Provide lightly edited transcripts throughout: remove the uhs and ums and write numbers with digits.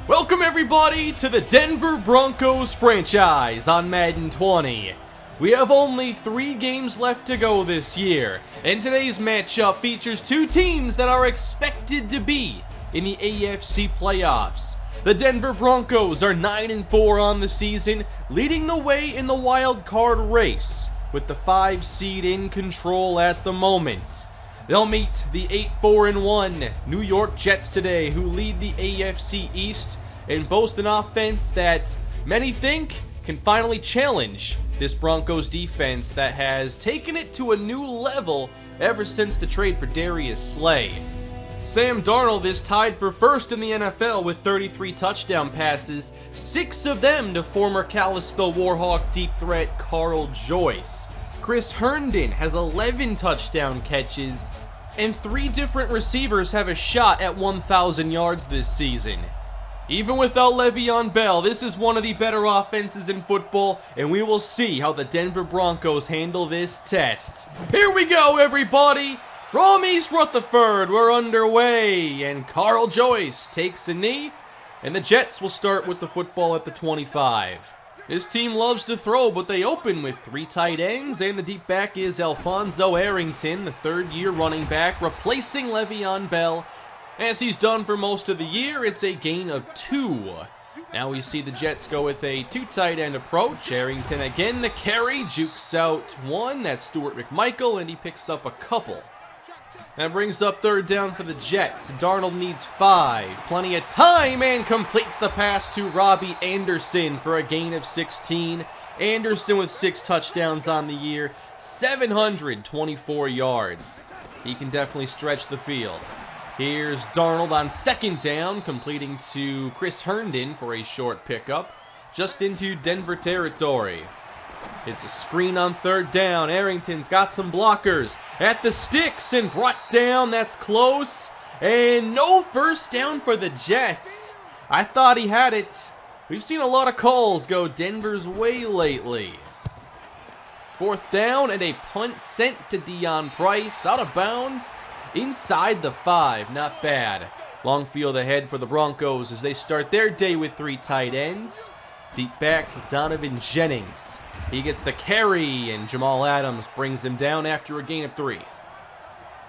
Welcome everybody to the Denver Broncos franchise on Madden 20. We have only 3 games left to go this year, and today's matchup features 2 teams that are expected to be in the AFC playoffs. The Denver Broncos are 9-4 on the season, leading the way in the wild card race, with the 5 seed in control at the moment. They'll meet the 8-4-1 New York Jets today, who lead the AFC East and boast an offense that many think can finally challenge this Broncos defense that has taken it to a new level ever since the trade for Darius Slay. Sam Darnold is tied for first in the NFL with 33 touchdown passes, 6 of them to former Kalispell Warhawk deep threat Carl Joyce. Chris Herndon has 11 touchdown catches, and 3 different receivers have a shot at 1,000 yards this season. Even without Le'Veon Bell, this is one of the better offenses in football, and we will see how the Denver Broncos handle this test. Here we go, everybody! From East Rutherford, we're underway, and Carl Joyce takes a knee, and the Jets will start with the football at the 25. This team loves to throw, but they open with 3 tight ends, and the deep back is Alfonso Arrington, the third-year running back, replacing Le'Veon Bell. As he's done for most of the year, it's a gain of 2. Now we see the Jets go with a 2 tight end approach. Arrington again the carry, jukes out 1, that's Stuart McMichael, and he picks up a couple. That brings up third down for the Jets. Darnold needs 5. Plenty of time, and completes the pass to Robbie Anderson for a gain of 16. Anderson with 6 touchdowns on the year, 724 yards. He can definitely stretch the field. Here's Darnold on second down, completing to Chris Herndon for a short pickup, just into Denver territory. It's a screen on third down. Arrington's got some blockers at the sticks and brought down. That's close. And no first down for the Jets. I thought he had it. We've seen a lot of calls go Denver's way lately. Fourth down and a punt sent to Dion Price, out of bounds inside the 5. Not bad. Long field ahead for the Broncos as they start their day with 3 tight ends. Deep back, Donovan Jennings. He gets the carry, and Jamal Adams brings him down after a gain of 3.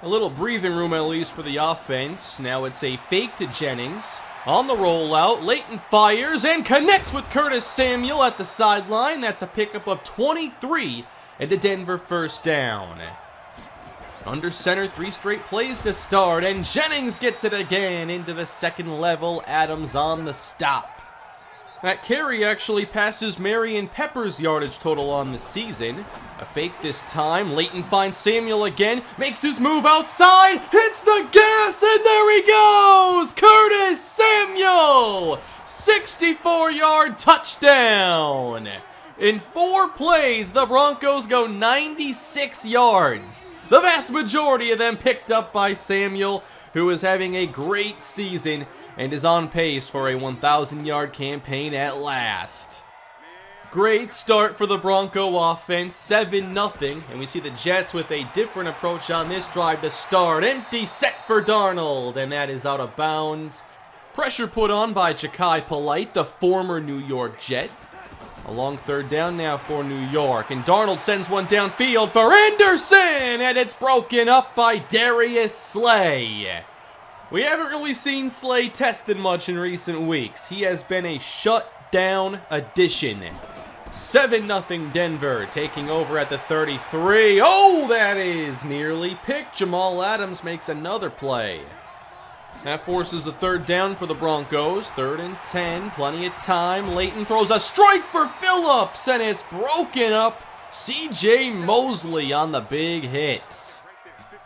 A little breathing room at least for the offense. Now it's a fake to Jennings. On the rollout, Leighton fires and connects with Curtis Samuel at the sideline. That's a pickup of 23 and a Denver first down. Under center, 3 straight plays to start, and Jennings gets it again into the second level. Adams on the stop. That carry actually passes Marion Pepper's yardage total on the season. A fake this time. Leighton finds Samuel again, makes his move outside, hits the gas, and there he goes! Curtis Samuel! 64-yard touchdown! In 4 plays, the Broncos go 96 yards. The vast majority of them picked up by Samuel, who is having a great season and is on pace for a 1,000-yard campaign at last. Great start for the Bronco offense, 7-0, and we see the Jets with a different approach on this drive to start. Empty set for Darnold, and that is out of bounds. Pressure put on by Ja'Kai Polite, the former New York Jet. A long third down now for New York, and Darnold sends one downfield for Anderson, and it's broken up by Darius Slay. We haven't really seen Slay tested much in recent weeks. He has been a shutdown addition. 7-0 Denver, taking over at the 33. Oh, that is nearly picked. Jamal Adams makes another play. That forces a third down for the Broncos. 3rd and 10, plenty of time. Leighton throws a strike for Phillips, and it's broken up. C.J. Mosley on the big hit.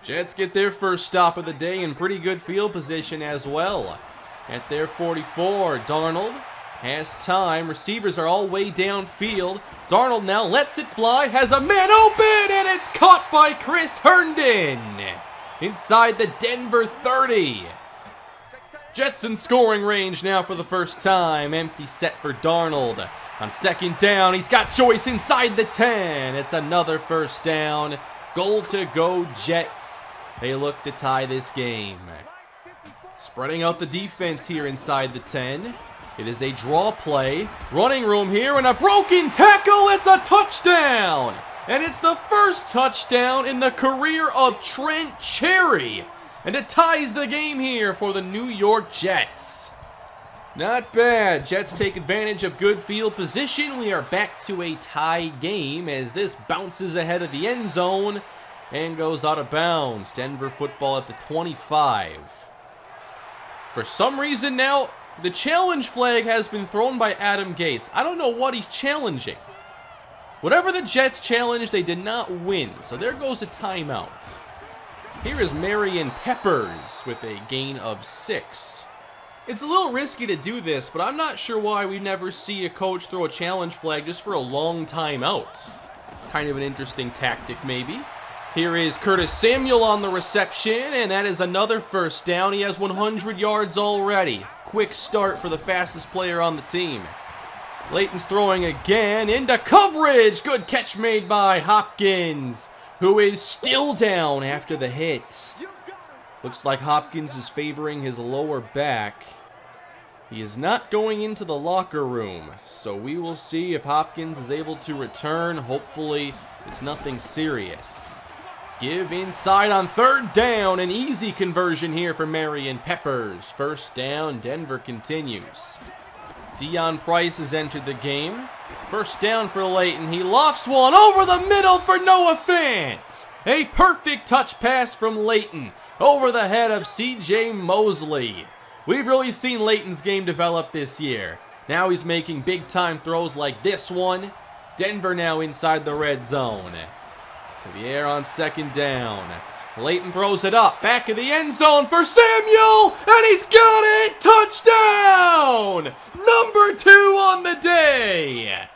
Jets get their first stop of the day in pretty good field position as well. At their 44, Darnold has time. Receivers are all way downfield. Darnold now lets it fly, has a man open, and it's caught by Chris Herndon inside the Denver 30. Jets in scoring range now for the first time. Empty set for Darnold. On second down, he's got Joyce inside the 10. It's another first down. Goal to go Jets. They look to tie this game. Spreading out the defense here inside the 10. It is a draw play. Running room here and a broken tackle. It's a touchdown. And it's the first touchdown in the career of Trent Cherry. And it ties the game here for the New York Jets. Not bad. Jets take advantage of good field position. We are back to a tie game as this bounces ahead of the end zone and goes out of bounds. Denver football at the 25. For some reason now, the challenge flag has been thrown by Adam Gase. I don't know what he's challenging. Whatever the Jets challenged, they did not win. So there goes a timeout. Here is Marion Peppers with a gain of 6. It's a little risky to do this, but I'm not sure why we never see a coach throw a challenge flag just for a long timeout. Kind of an interesting tactic, maybe. Here is Curtis Samuel on the reception, and that is another first down. He has 100 yards already. Quick start for the fastest player on the team. Leighton's throwing again into coverage. Good catch made by Hopkins, who is still down after the hit. Looks like Hopkins is favoring his lower back. He is not going into the locker room, so we will see if Hopkins is able to return. Hopefully, it's nothing serious. Give inside on third down. An easy conversion here for Marion Peppers. First down, Denver continues. Deion Price has entered the game. First down for Leighton. He lofts one over the middle for Noah Fant. A perfect touch pass from Leighton over the head of C.J. Mosley. We've really seen Leighton's game develop this year. Now he's making big-time throws like this one. Denver now inside the red zone. To the air on second down. Leighton throws it up, back of the end zone for Samuel, and he's got it! Touchdown! Number 2 on the day.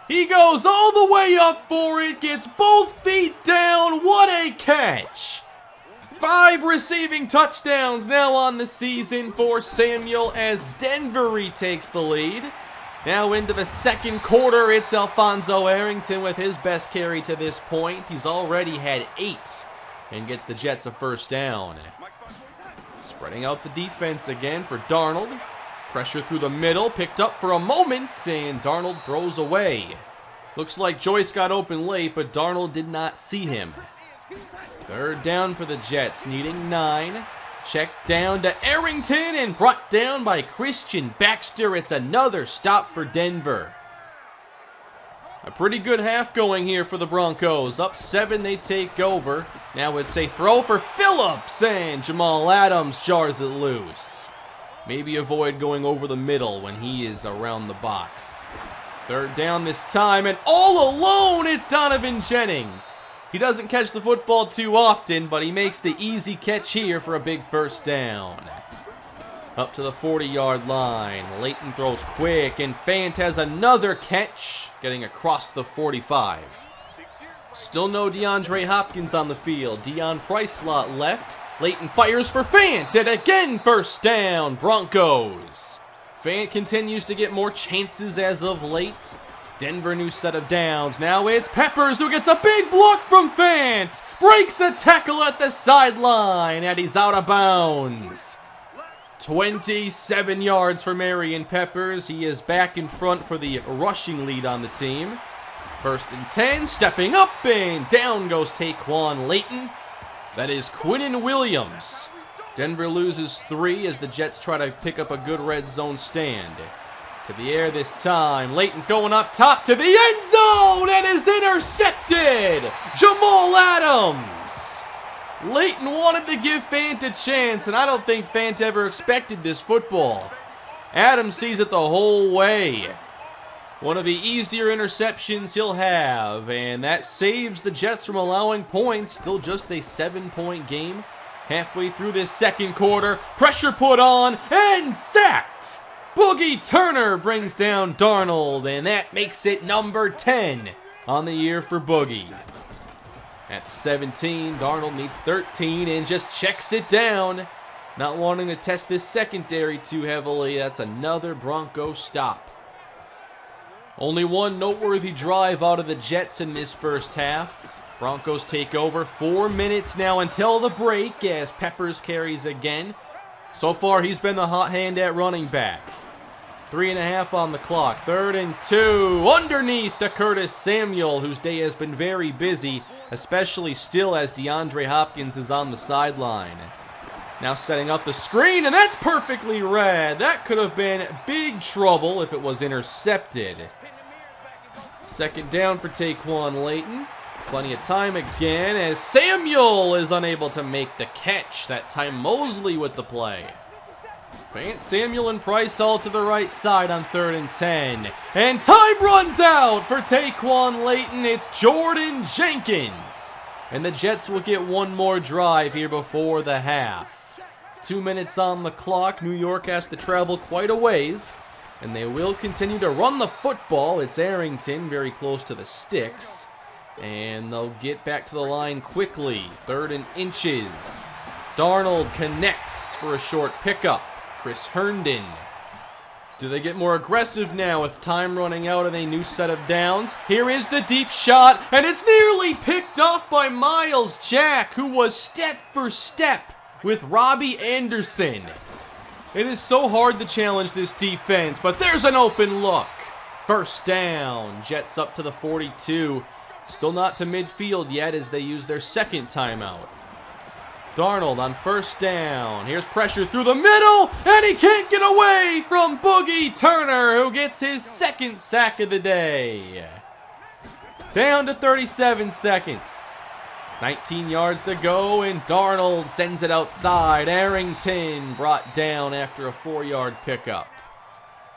He goes all the way up for it, gets both feet down. What a catch! 5 receiving touchdowns now on the season for Samuel as Denver retakes the lead. Now into the second quarter, it's Alfonso Arrington with his best carry to this point. He's already had 8 and gets the Jets a first down. Spreading out the defense again for Darnold. Pressure through the middle, picked up for a moment, and Darnold throws away. Looks like Joyce got open late, but Darnold did not see him. Third down for the Jets, needing 9. Check down to Arrington and brought down by Christian Baxter. It's another stop for Denver. A pretty good half going here for the Broncos. Up 7, they take over. Now it's a throw for Phillips, and Jamal Adams jars it loose. Maybe avoid going over the middle when he is around the box. Third down this time, and all alone, it's Donovan Jennings. He doesn't catch the football too often, but he makes the easy catch here for a big first down. Up to the 40-yard line. Leighton throws quick, and Fant has another catch, getting across the 45. Still no DeAndre Hopkins on the field. Deion Price slot left. Leighton fires for Fant, and again first down, Broncos. Fant continues to get more chances as of late. Denver new set of downs. Now it's Peppers who gets a big block from Fant. Breaks a tackle at the sideline, and he's out of bounds. 27 yards for Marion Peppers. He is back in front for the rushing lead on the team. First and 10, stepping up, and down goes Taquan Leighton. That is Quinnen Williams. Denver loses 3 as the Jets try to pick up a good red zone stand. To the air this time. Leighton's going up top to the end zone and is intercepted. Jamal Adams. Leighton wanted to give Fant a chance, and I don't think Fant ever expected this football. Adams sees it the whole way. One of the easier interceptions he'll have, and that saves the Jets from allowing points. Still just a 7-point game. Halfway through this second quarter, pressure put on and sacked. Boogie Turner brings down Darnold, and that makes it number 10 on the year for Boogie. At 17, Darnold needs 13 and just checks it down. Not wanting to test this secondary too heavily. That's another Broncos stop. Only one noteworthy drive out of the Jets in this first half. Broncos take over. 4 minutes now until the break as Peppers carries again. So far, he's been the hot hand at running back. 3.5 on the clock. 3rd and 2. Underneath to Curtis Samuel, whose day has been very busy, especially still as DeAndre Hopkins is on the sideline. Now setting up the screen, and that's perfectly read. That could have been big trouble if it was intercepted. 2nd down for Taquan Layton. Plenty of time again as Samuel is unable to make the catch. That time Mosley with the play. Fant, Samuel, and Price all to the right side on 3rd and 10. And time runs out for Taquan Layton. It's Jordan Jenkins. And the Jets will get one more drive here before the half. 2 minutes on the clock. New York has to travel quite a ways. And they will continue to run the football. It's Arrington very close to the sticks. And they'll get back to the line quickly. 3rd and inches. Darnold connects for a short pickup. Chris Herndon. Do they get more aggressive now with time running out and a new set of downs? Here is the deep shot, and it's nearly picked off by Miles Jack, who was step for step with Robbie Anderson. It is so hard to challenge this defense, but there's an open look. 1st down. Jets up to the 42. Still not to midfield yet as they use their 2nd timeout. Darnold on 1st down. Here's pressure through the middle, and he can't get away from Boogie Turner, who gets his 2nd sack of the day. Down to 37 seconds. 19 yards to go, and Darnold sends it outside. Arrington brought down after a 4-yard pickup.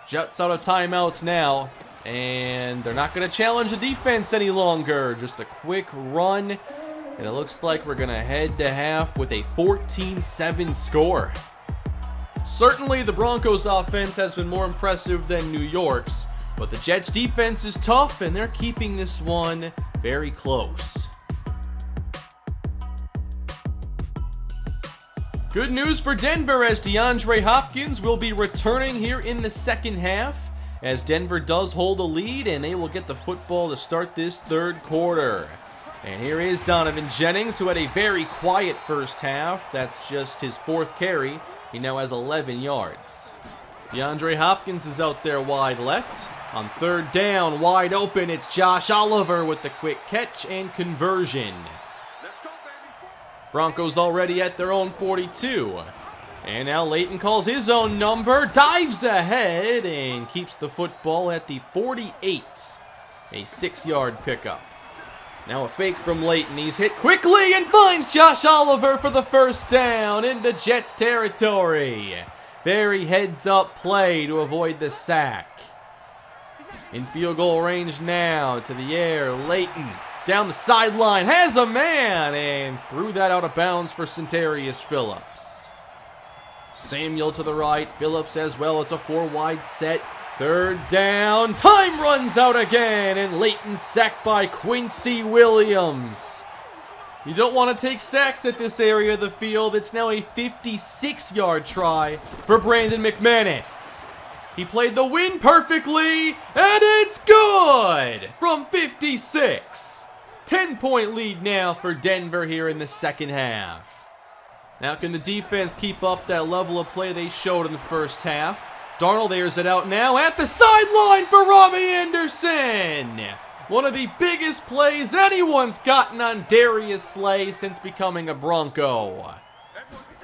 Jets out of timeouts now, and they're not going to challenge the defense any longer. Just a quick run. And it looks like we're going to head to half with a 14-7 score. Certainly, the Broncos' offense has been more impressive than New York's, but the Jets' defense is tough, and they're keeping this one very close. Good news for Denver as DeAndre Hopkins will be returning here in the 2nd half, as Denver does hold a lead, and they will get the football to start this 3rd quarter. And here is Donovan Jennings, who had a very quiet 1st half. That's just his 4th carry. He now has 11 yards. DeAndre Hopkins is out there wide left. On 3rd down, wide open, it's Josh Oliver with the quick catch and conversion. Broncos already at their own 42. And now Layton calls his own number, dives ahead, and keeps the football at the 48. A 6-yard pickup. Now a fake from Layton. He's hit quickly and finds Josh Oliver for the 1st down into Jets territory. Very heads-up play to avoid the sack. In field goal range now, to the air, Layton down the sideline, has a man, and threw that out of bounds for Centarius Phillips. Samuel to the right, Phillips as well. It's a 4-wide set. 3rd down, time runs out again, and Layton sacked by Quincy Williams. You don't want to take sacks at this area of the field. It's now a 56-yard try for Brandon McManus. He played the win perfectly, and it's good from 56. 10-point lead now for Denver here in the 2nd half. Now can the defense keep up that level of play they showed in the 1st half? Darnold airs it out now at the sideline for Robbie Anderson. One of the biggest plays anyone's gotten on Darius Slay since becoming a Bronco.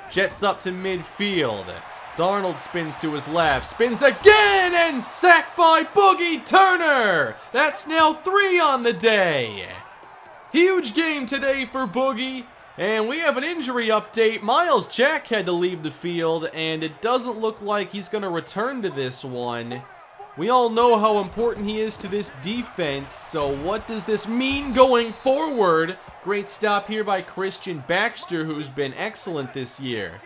Jets up to midfield. Darnold spins to his left, spins again, and sacked by Boogie Turner. That's now 3 on the day. Huge game today for Boogie. And we have an injury update. Miles Jack had to leave the field, and it doesn't look like he's going to return to this one. We all know how important he is to this defense, so what does this mean going forward? Great stop here by Christian Baxter, who's been excellent this year.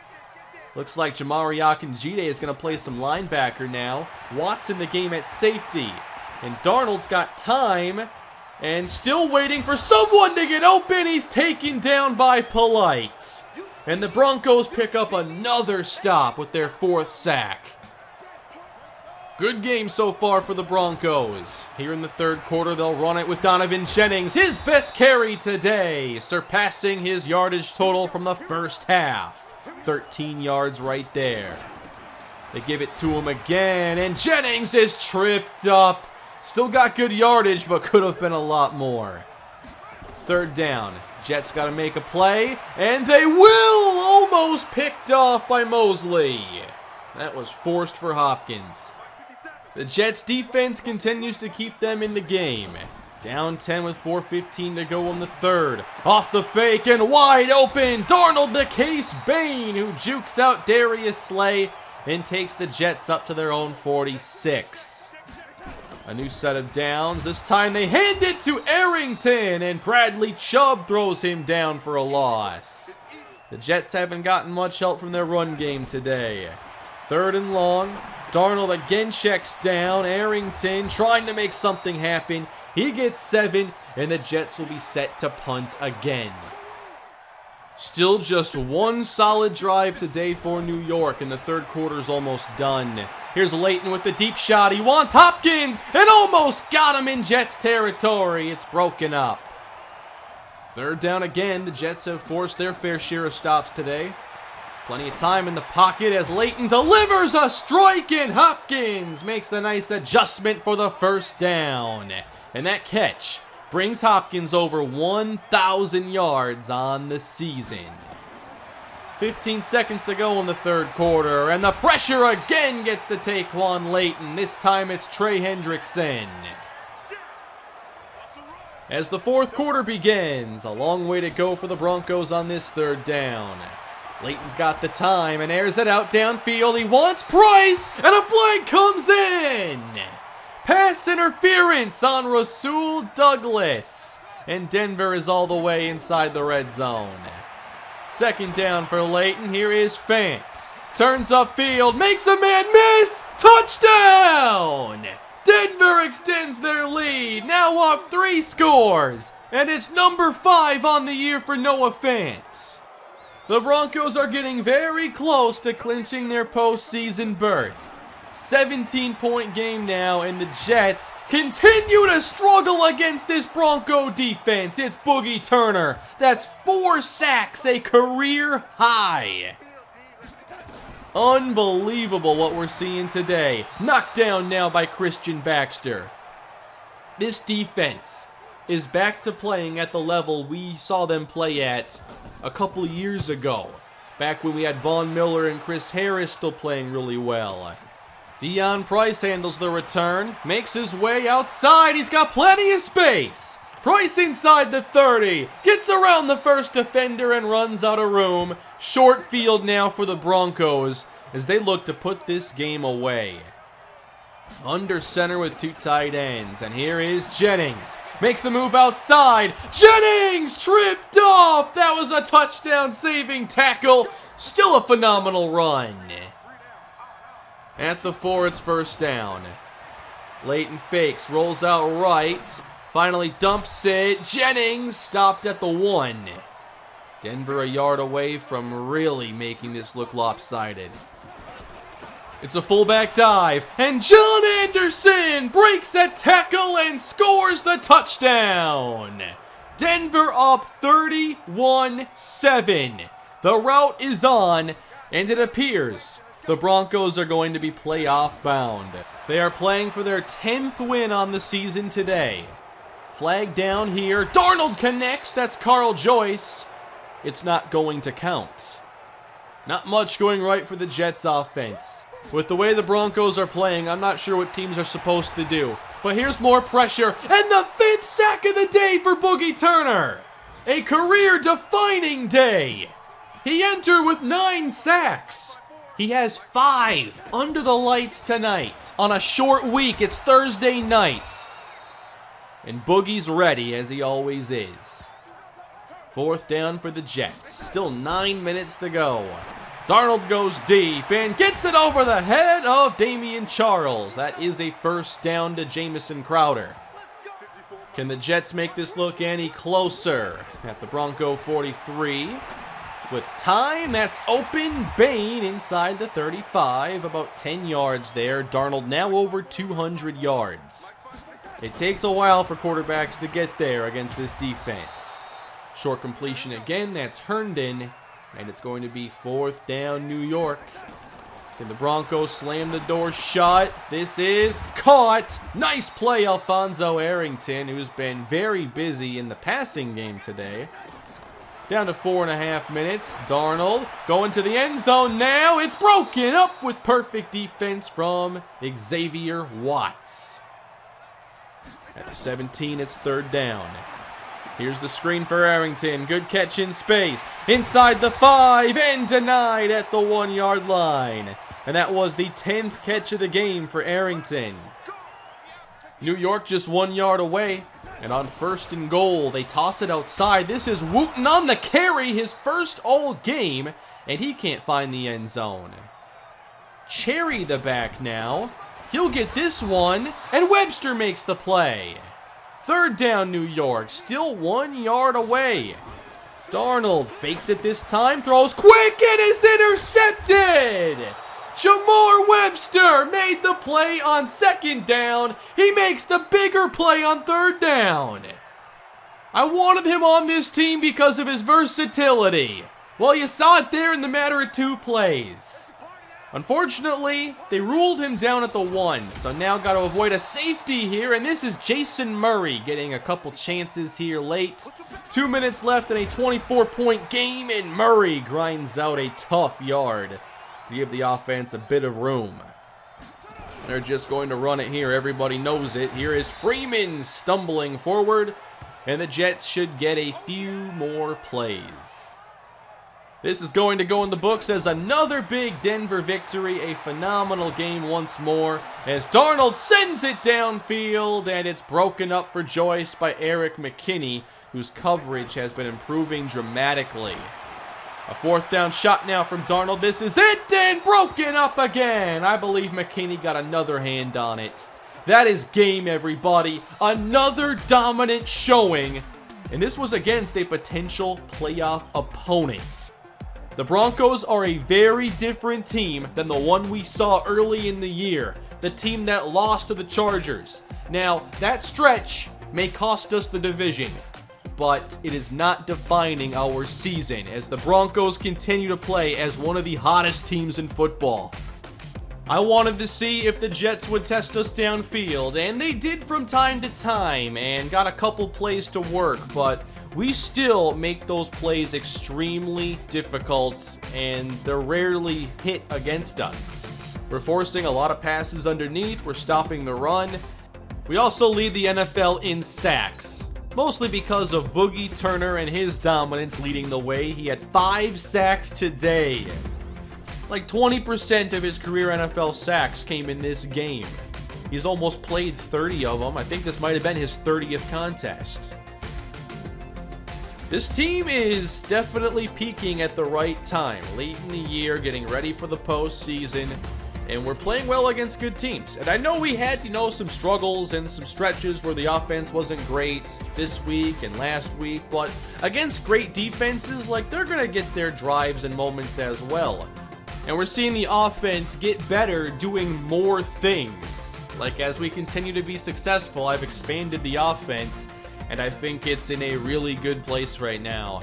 Looks like Jamari Akinjide is going to play some linebacker now. Watts in the game at safety. And Darnold's got time. And still waiting for someone to get open. He's taken down by Polite. And the Broncos pick up another stop with their 4th sack. Good game so far for the Broncos. Here in the 3rd quarter, they'll run it with Donovan Jennings, his best carry today, surpassing his yardage total from the 1st half. 13 yards right there. They give it to him again, and Jennings is tripped up. Still got good yardage, but could have been a lot more. Third down. Jets got to make a play, and they will! Almost picked off by Mosley. That was forced for Hopkins. The Jets defense continues to keep them in the game. Down 10 with 4:15 to go in the third. Off the fake and wide open. Darnold to Case Bain, who jukes out Darius Slay and takes the Jets up to their own 46. A new set of downs. This time they hand it to Arrington, and Bradley Chubb throws him down for a loss. The Jets haven't gotten much help from their run game today. Third and long. Darnold again checks down. Arrington trying to make something happen. He gets 7, and the Jets will be set to punt again. Still just one solid drive today for New York, and the third quarter's almost done. Here's Leighton with the deep shot. He wants Hopkins, and almost got him in Jets territory. It's broken up. Third down again. The Jets have forced their fair share of stops today. Plenty of time in the pocket as Leighton delivers a strike, and Hopkins makes the nice adjustment for the first down. And that catch brings Hopkins over 1,000 yards on the season. 15 seconds to go in the third quarter, and the pressure again gets to Taquan Leighton. This time it's Trey Hendrickson. As the fourth quarter begins, a long way to go for the Broncos on this third down. Leighton's got the time and airs it out downfield. He wants Price, and a flag comes in. Pass interference on Rasul Douglas, and Denver is all the way inside the red zone. Second down for Leighton. Here is Fant. Turns upfield, makes a man miss. Touchdown! Denver extends their lead, now up 3 scores, and it's number 5 on the year for Noah Fant. The Broncos are getting very close to clinching their postseason berth. 17-point game now, and the Jets continue to struggle against this Bronco defense. It's Boogie Turner. That's 4 sacks, a career high. Unbelievable what we're seeing today. Knocked down now by Christian Baxter. This defense is back to playing at the level we saw them play at a couple years ago, back when we had Von Miller and Chris Harris still playing really well. Deion Price handles the return, makes his way outside. He's got plenty of space. Price inside the 30, gets around the first defender and runs out of room. Short field now for the Broncos as they look to put this game away. Under center with 2 tight ends, and here is Jennings. Makes a move outside. Jennings tripped off. That was a touchdown-saving tackle. Still a phenomenal run. At the 4, it's first down. Leighton fakes, rolls out right. Finally dumps it. Jennings stopped at the 1. Denver a yard away from really making this look lopsided. It's a fullback dive, and John Anderson breaks a tackle and scores the touchdown. Denver up 31-7. The route is on, and it appears the Broncos are going to be playoff bound. They are playing for their 10th win on the season today. Flag down here. Darnold connects. That's Carl Joyce. It's not going to count. Not much going right for the Jets offense. With the way the Broncos are playing, I'm not sure what teams are supposed to do. But here's more pressure, and the 5th sack of the day for Boogie Turner. A career-defining day. He entered with 9 sacks. He has 5 under the lights tonight. On a short week, it's Thursday night. And Boogie's ready, as he always is. 4th down for the Jets. Still 9 minutes to go. Darnold goes deep and gets it over the head of Damian Charles. That is a first down to Jamison Crowder. Can the Jets make this look any closer? At the Bronco 43. With time, that's open. Bain inside the 35. About 10 yards there. Darnold now over 200 yards. It takes a while for quarterbacks to get there against this defense. Short completion again. That's Herndon. And it's going to be 4th down, New York. Can the Broncos slam the door shut? This is caught. Nice play, Alfonso Arrington, who's been very busy in the passing game today. Down to 4.5 minutes. Darnold going to the end zone now. It's broken up with perfect defense from Xavier Watts. At 17, it's 3rd down. Here's the screen for Arrington. Good catch in space. Inside the 5 and denied at the 1-yard line. And that was the 10th catch of the game for Arrington. New York just 1 yard away. And on 1st and goal, they toss it outside. This is Wooten on the carry, his first all game, and he can't find the end zone. Cherry the back now. He'll get this one, and Webster makes the play. 3rd down, New York, still 1 yard away. Darnold fakes it this time, throws quick, and is intercepted. Jamar Webster made the play on 2nd down. He makes the bigger play on 3rd down. I wanted him on this team because of his versatility. Well, you saw it there in the matter of 2 plays. Unfortunately, they ruled him down at the 1, so now got to avoid a safety here, and this is Jason Murray getting a couple chances here late. 2 minutes left in a 24-point game, and Murray grinds out a tough yard to give the offense a bit of room. They're just going to run it here. Everybody knows it. Here is Freeman stumbling forward, and the Jets should get a few more plays. This is going to go in the books as another big Denver victory. A phenomenal game once more as Darnold sends it downfield, and it's broken up for Joyce by Eric McKinney, whose coverage has been improving dramatically. A 4th down shot now from Darnold. This is it, and broken up again. I believe McKinney got another hand on it. That is game, everybody. Another dominant showing, and this was against a potential playoff opponent. The Broncos are a very different team than the one we saw early in the year, the team that lost to the Chargers. Now, that stretch may cost us the division, but it is not defining our season as the Broncos continue to play as one of the hottest teams in football. I wanted to see if the Jets would test us downfield, and they did from time to time and got a couple plays to work, but we still make those plays extremely difficult, and they're rarely hit against us. We're forcing a lot of passes underneath, we're stopping the run. We also lead the NFL in sacks. Mostly because of Boogie Turner and his dominance leading the way. He had 5 sacks today. Like 20% of his career NFL sacks came in this game. He's almost played 30 of them. I think this might have been his 30th contest. This team is definitely peaking at the right time. Late in the year, getting ready for the postseason. And we're playing well against good teams. And I know we had, some struggles and some stretches where the offense wasn't great this week and last week. But against great defenses, they're going to get their drives and moments as well. And we're seeing the offense get better doing more things. As we continue to be successful, I've expanded the offense. And I think it's in a really good place right now.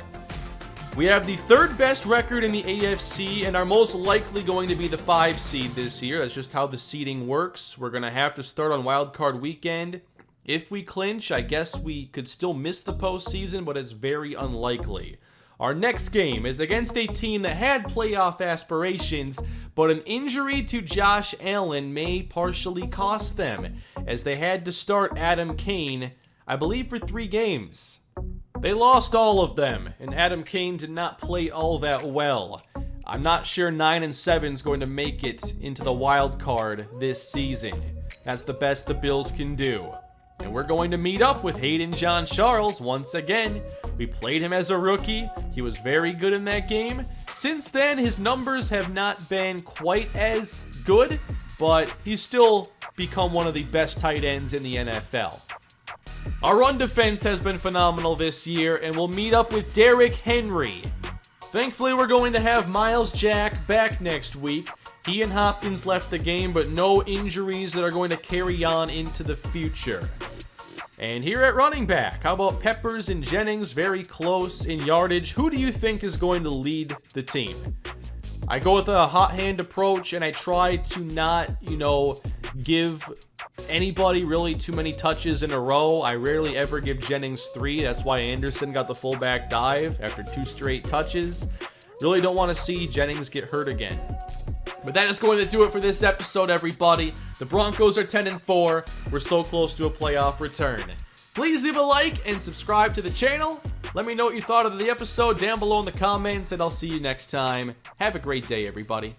We have the 3rd best record in the AFC and are most likely going to be the 5 seed this year. That's just how the seeding works. We're going to have to start on Wild Card Weekend. If we clinch, I guess we could still miss the postseason, but it's very unlikely. Our next game is against a team that had playoff aspirations, but an injury to Josh Allen may partially cost them, as they had to start Adam Kane, I believe, for 3 games. They lost all of them, and Adam Kane did not play all that well. I'm not sure 9-7 is going to make it into the wild card this season. That's the best the Bills can do. And we're going to meet up with Hayden John Charles once again. We played him as a rookie. He was very good in that game. Since then, his numbers have not been quite as good, but he's still become one of the best tight ends in the NFL. Our run defense has been phenomenal this year, and we'll meet up with Derrick Henry. Thankfully, we're going to have Miles Jack back next week. He and Hopkins left the game, but no injuries that are going to carry on into the future. And here at running back, how about Peppers and Jennings? Very close in yardage. Who do you think is going to lead the team? I go with a hot hand approach, and I try to not, give anybody really too many touches in a row. I rarely ever give Jennings 3. That's why Anderson got the fullback dive after 2 straight touches. Really don't want to see Jennings get hurt again. But that is going to do it for this episode, everybody. The Broncos are 10-4. We're so close to a playoff return. Please leave a like and subscribe to the channel. Let me know what you thought of the episode down below in the comments, and I'll see you next time. Have a great day, everybody.